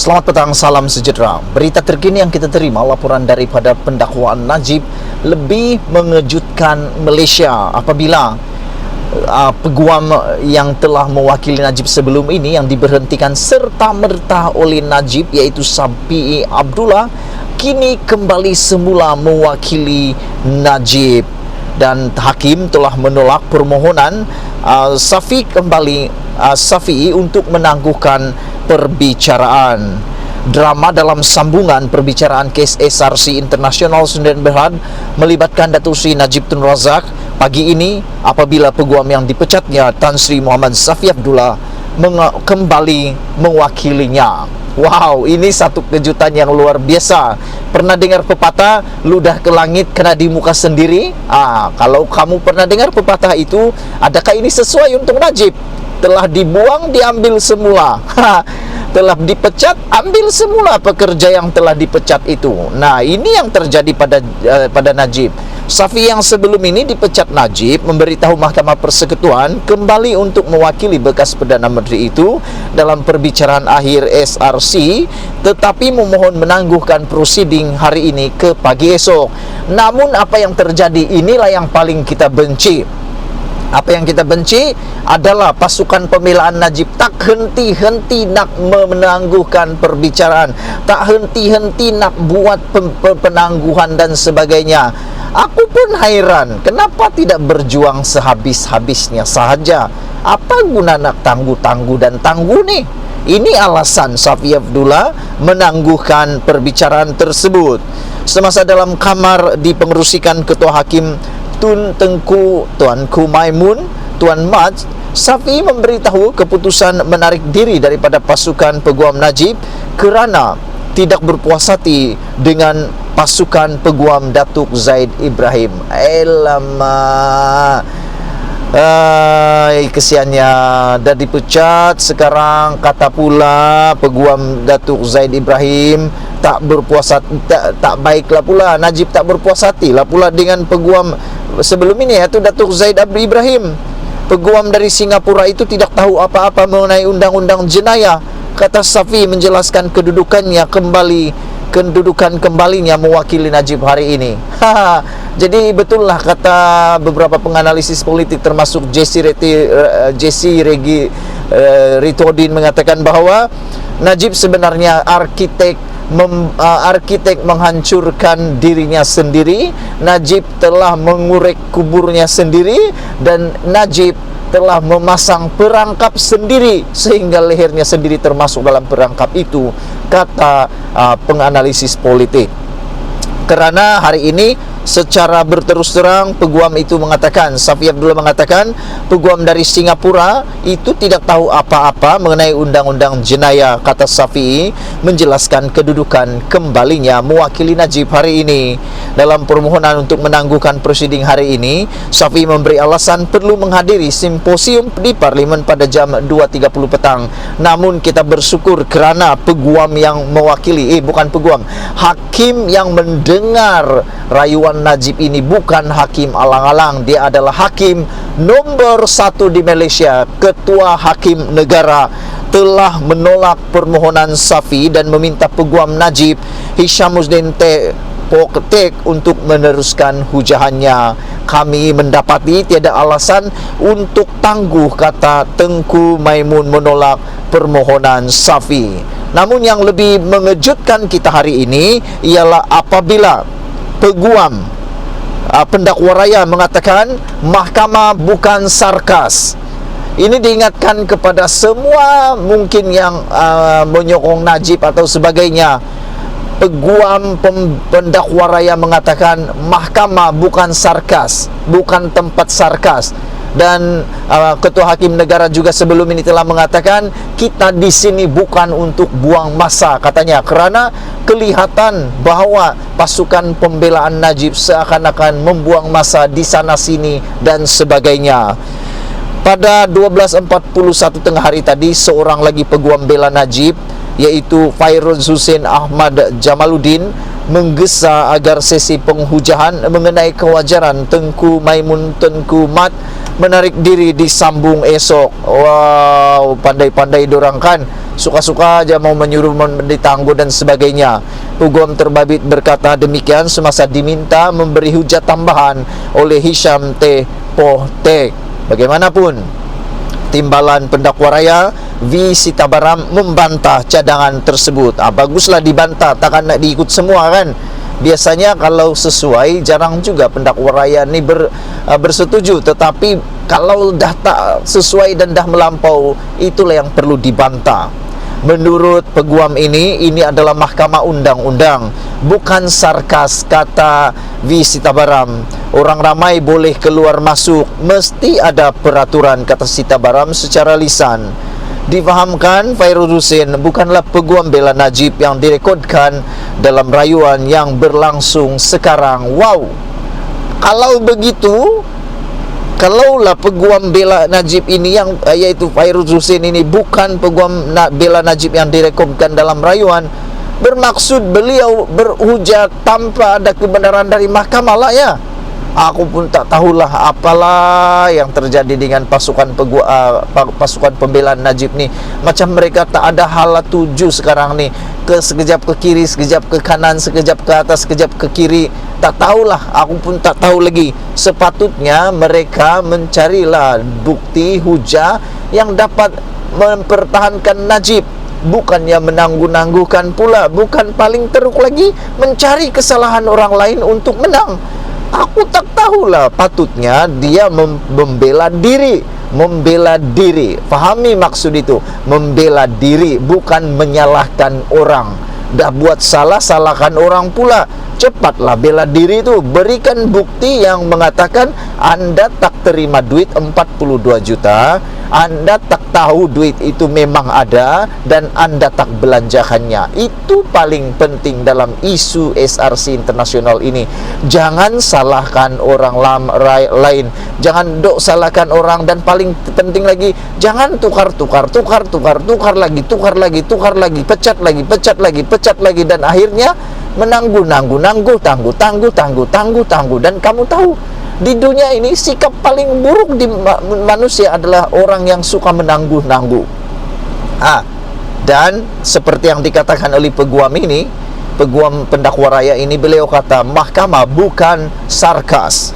Selamat petang, salam sejahtera. Berita terkini yang kita terima, laporan daripada pendakwaan Najib lebih mengejutkan Malaysia apabila peguam yang telah mewakili Najib sebelum ini yang diberhentikan serta-merta oleh Najib, iaitu Safiee Abdullah, kini kembali semula mewakili Najib. Dan hakim telah menolak permohonan Safiee untuk menangguhkan perbicaraan. Drama dalam sambungan perbicaraan kes SRC International Sdn Bhd melibatkan Datuk Seri Najib Tun Razak pagi ini apabila peguam yang dipecatnya Tan Sri Muhammad Safiee Abdullah kembali mewakilinya. Wow, ini satu kejutan yang luar biasa. Pernah dengar pepatah ludah ke langit kena di muka sendiri? Kalau kamu pernah dengar pepatah itu, adakah ini sesuai untuk Najib? Telah dibuang, diambil semula. Telah dipecat, ambil semula pekerja yang telah dipecat itu. Nah, ini yang terjadi pada Najib. Safiee yang sebelum ini dipecat Najib memberitahu Mahkamah Persekutuan kembali untuk mewakili bekas Perdana Menteri itu dalam perbicaraan akhir SRC, tetapi memohon menangguhkan prosiding hari ini ke pagi esok. Namun apa yang terjadi inilah yang paling kita benci. Apa yang kita benci adalah pasukan pembelaan Najib tak henti-henti nak menangguhkan perbicaraan, tak henti-henti nak buat penangguhan dan sebagainya. Aku pun hairan, kenapa tidak berjuang sehabis-habisnya sahaja? Apa guna nak tangguh-tangguh dan tangguh ni? Ini alasan Safiee Abdullah menangguhkan perbicaraan tersebut. Semasa dalam kamar dipengerusikan Ketua Hakim Tuanku Maimun, Tuan Mat, Safiee memberitahu keputusan menarik diri daripada pasukan peguam Najib kerana tidak berpuas hati dengan pasukan peguam Datuk Zaid Ibrahim. Kesiannya dah dipecat, sekarang kata pula peguam Datuk Zaid Ibrahim tak berpuas hati, tak baiklah pula. Najib tak berpuas hati lah pula dengan peguam sebelum ini, iaitu Datuk Zaid Ibrahim. Peguam dari Singapura itu tidak tahu apa-apa mengenai undang-undang jenayah, kata Safiee menjelaskan kedudukan kembalinya mewakili Najib hari ini. Jadi betul lah kata beberapa penganalisis politik termasuk Jesse Ritodin mengatakan bahawa Najib sebenarnya arkitek menghancurkan dirinya sendiri. Najib telah mengurek kuburnya sendiri dan Najib telah memasang perangkap sendiri sehingga lehernya sendiri termasuk dalam perangkap itu, kata penganalisis politik. Kerana hari ini secara berterus terang peguam itu mengatakan, Safiee Abdullah mengatakan peguam dari Singapura itu tidak tahu apa-apa mengenai undang-undang jenayah, kata Safiee menjelaskan kedudukan kembalinya mewakili Najib hari ini. Dalam permohonan untuk menangguhkan prosiding hari ini, Safiee memberi alasan perlu menghadiri simposium di Parlimen pada jam 2.30 petang. Namun kita bersyukur kerana peguam yang mewakili, hakim yang mendengar rayuan Najib ini bukan hakim alang-alang. Dia adalah hakim nombor 1 di Malaysia. Ketua Hakim Negara telah menolak permohonan Safiee dan meminta peguam Najib Hishamuddin Tek untuk meneruskan hujahannya. Kami mendapati tiada alasan untuk tangguh, kata Tengku Maimun menolak permohonan Safiee. Namun yang lebih mengejutkan kita hari ini ialah apabila peguam pendakwa raya mengatakan mahkamah bukan sarkas. Ini diingatkan kepada semua mungkin yang menyokong Najib atau sebagainya. Peguam pendakwa raya mengatakan mahkamah bukan sarkas, bukan tempat sarkas. Dan Ketua Hakim Negara juga sebelum ini telah mengatakan kita di sini bukan untuk buang masa, katanya, kerana kelihatan bahawa pasukan pembelaan Najib seakan-akan membuang masa di sana sini dan sebagainya. Pada 12.41 tengah hari tadi, seorang lagi peguam bela Najib, iaitu Fairuz Hussein Ahmad Jamaluddin, menggesa agar sesi penghujahan mengenai kewajaran Tengku Maimun Tengku Mat menarik diri disambung esok. Wow, pandai-pandai dorang kan. suka-suka aja mau menyuruh ditangguh dan sebagainya. Peguam terbabit berkata demikian semasa diminta memberi hujah tambahan oleh Hisham T. Pohtek. Bagaimanapun, timbalan pendakwa raya V. Sitabaram membantah cadangan tersebut. Baguslah dibantah, takkan nak diikut semua kan. Biasanya kalau sesuai, jarang juga pendakwa raya ni bersetuju. Tetapi kalau dah tak sesuai dan dah melampau, itulah yang perlu dibantah. Menurut peguam ini adalah mahkamah undang-undang, bukan sarkas, kata V. Sitabaram. Orang ramai boleh keluar masuk, mesti ada peraturan, kata Sitabaram secara lisan. Difahamkan Fairuz Husin bukanlah peguam bela Najib yang direkodkan dalam rayuan yang berlangsung sekarang. Wow, kalau begitu, kalaulah peguam bela Najib ini yang yaitu Fairuz Husin ini bukan peguam bela Najib yang direkodkan dalam rayuan, bermaksud beliau berhujat tanpa ada kebenaran dari mahkamah lah ya. Aku pun tak tahulah apalah yang terjadi dengan pasukan pembelaan Najib ni. Macam mereka tak ada hala tuju sekarang ni. Sekejap ke kiri, sekejap ke kanan, sekejap ke atas, sekejap ke kiri. Tak tahulah, aku pun tak tahu lagi. Sepatutnya mereka mencarilah bukti hujah yang dapat mempertahankan Najib, bukannya menangguh-nangguhkan pula. Bukan paling teruk lagi mencari kesalahan orang lain untuk menang. Aku tak tahulah, patutnya dia membela diri. Membela diri, fahami maksud itu. Membela diri, bukan menyalahkan orang. Dah buat salah, salahkan orang pula. Cepatlah bela diri itu. Berikan bukti yang mengatakan Anda tak terima duit 42 juta, Anda tak tahu duit itu memang ada, dan Anda tak belanjakannya. Itu paling penting dalam isu SRC internasional ini. Jangan salahkan orang lain, jangan salahkan orang, dan paling penting lagi, jangan tukar lagi, pecat lagi, dan akhirnya menangguh, tangguh. Dan kamu tahu, di dunia ini sikap paling buruk di manusia adalah orang yang suka menangguh-nangguh. Dan seperti yang dikatakan oleh peguam ini, peguam pendakwa raya ini, beliau kata mahkamah bukan sarkas.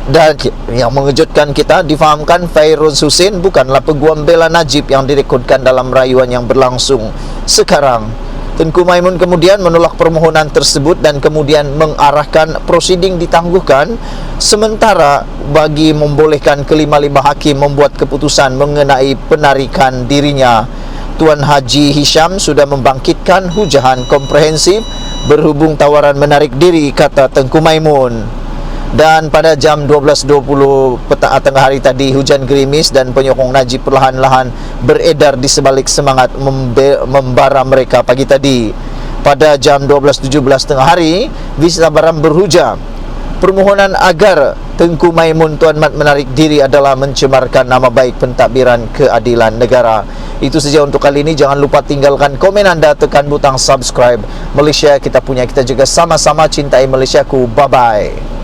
Dan yang mengejutkan kita, difahamkan Fairuz Husin bukanlah peguam bela Najib yang direkodkan dalam rayuan yang berlangsung sekarang. Tengku Maimun kemudian menolak permohonan tersebut dan kemudian mengarahkan prosiding ditangguhkan sementara bagi membolehkan kelima-lima hakim membuat keputusan mengenai penarikan dirinya. Tuan Haji Hisham sudah membangkitkan hujahan komprehensif berhubung tawaran menarik diri, kata Tengku Maimun. Dan pada jam 12.20 tengah hari tadi, hujan gerimis dan penyokong Najib perlahan-lahan beredar di sebalik semangat membara mereka pagi tadi. Pada jam 12.17 tengah hari, V. Sitabaram berhujah permohonan agar Tengku Maimun Tuan Mat menarik diri adalah mencemarkan nama baik pentadbiran keadilan negara. Itu saja untuk kali ini. Jangan lupa tinggalkan komen anda, tekan butang subscribe. Malaysia kita punya, kita juga sama-sama cintai Malaysiaku. Bye-bye.